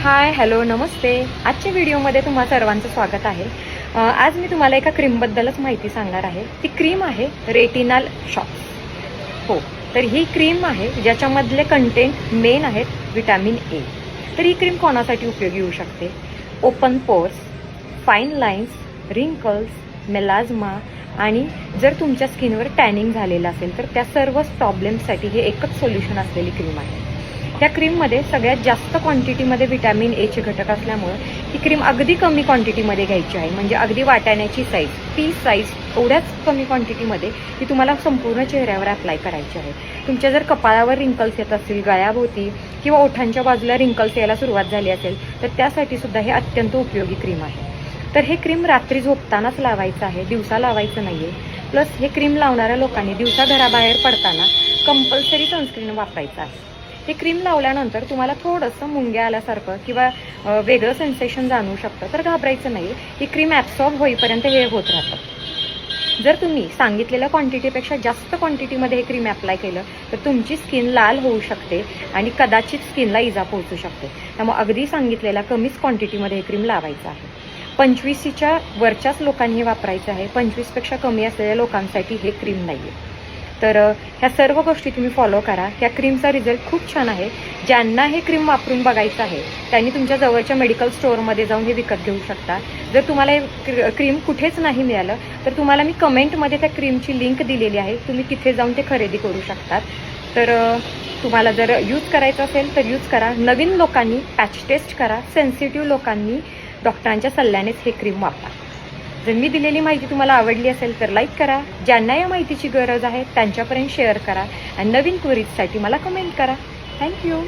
Hi hello नमस्ते. आजच्या व्हिडिओमध्ये तुम्हा सर्वांचं स्वागत आहे. आज मी तुम्हाला एका क्रीमबद्दलच माहिती सांगणार आहे. ती क्रीम आहे रेटिनल शॉक्स. हो, तर ही क्रीम आहे ज्याच्यामधले कंटेंट मेन आहेत विटॅमिन ए. तर ही क्रीम कोणासाठी उपयोगी होऊ शकते? Open pores, fine lines, wrinkles, melasma आणि जर तुमच्या स्किनवर टॅनिंग झालेलं असेल तर त्या सर्व प्रॉब्लेम्ससाठी हे एकच सोल्युशन असलेली क्रीम आहे. या क्रीममध्ये सगळ्यात जास्त क्वांटिटीमध्ये विटॅमिन एचे घटक असल्यामुळे ही क्रीम अगदी कमी क्वांटिटीमध्ये घ्यायची आहे. म्हणजे अगदी वाटाण्याची साईज, पीस साईज एवढ्याच कमी क्वांटिटीमध्ये ही तुम्हाला संपूर्ण चेहऱ्यावर अप्लाय करायची आहे. तुमच्या जर कपाळावर रिंकल्स येत असतील, गळ्याभोवती किंवा ओठांच्या बाजूला रिंकल्स यायला सुरुवात झाली असेल तर त्यासाठी सुद्धा हे अत्यंत उपयोगी क्रीम आहे. तर हे क्रीम रात्री झोपतानाच लावायचं आहे, दिवसा लावायचं नाही आहे. प्लस हे क्रीम लावणाऱ्या लोकांनी दिवसा घराबाहेर पडताना कंपल्सरी सनस्क्रीन वापरायचं आहे. हे क्रीम लावल्यानंतर तुम्हाला थोडंसं मुंग्या आल्यासारखं किंवा वेगळं सेन्सेशन जाणवू शकतं, तर घाबरायचं नाही. ही क्रीम ॲब्सॉर्ब होईपर्यंत हे होत राहतं. जर तुम्ही सांगितलेल्या क्वांटिटीपेक्षा जास्त क्वांटिटीमध्ये हे क्रीम अप्लाय केलं तर तुमची स्किन लाल होऊ शकते आणि कदाचित स्किनला इजा पोहोचू शकते. त्यामुळे अगदी सांगितलेल्या कमीच क्वांटिटीमध्ये हे क्रीम लावायचं आहे. 25च्या वरच्याच लोकांनी हे वापरायचं आहे. 25पेक्षा कमी असलेल्या लोकांसाठी हे क्रीम नाही आहे. तर ह्या सर्व गोष्टी तुम्ही फॉलो करा. ह्या क्रीमचा रिझल्ट खूप छान आहे. ज्यांना हे क्रीम वापरून बघायचं आहे त्यांनी तुमच्या जवळच्या मेडिकल स्टोअरमध्ये जाऊन हे विकत घेऊ शकता. जर तुम्हाला हे क्रीम कुठेच नाही मिळालं तर तुम्हाला मी कमेंटमध्ये त्या क्रीमची लिंक दिलेली आहे, तुम्ही तिथे जाऊन ते खरेदी करू शकतात. तर तुम्हाला जर यूज करायचं असेल तर यूज करा. नवीन लोकांनी पॅच टेस्ट करा. सेन्सिटिव्ह लोकांनी डॉक्टरांच्या सल्ल्यानेच हे क्रीम वापरा. जर मी दिलेली माहिती तुम्हाला आवडली असेल तर लाईक करा. ज्यांना या माहितीची गरज आहे त्यांच्यापर्यंत शेअर करा आणि नवीन क्वेरीजसाठी मला कमेंट करा. थँक्यू.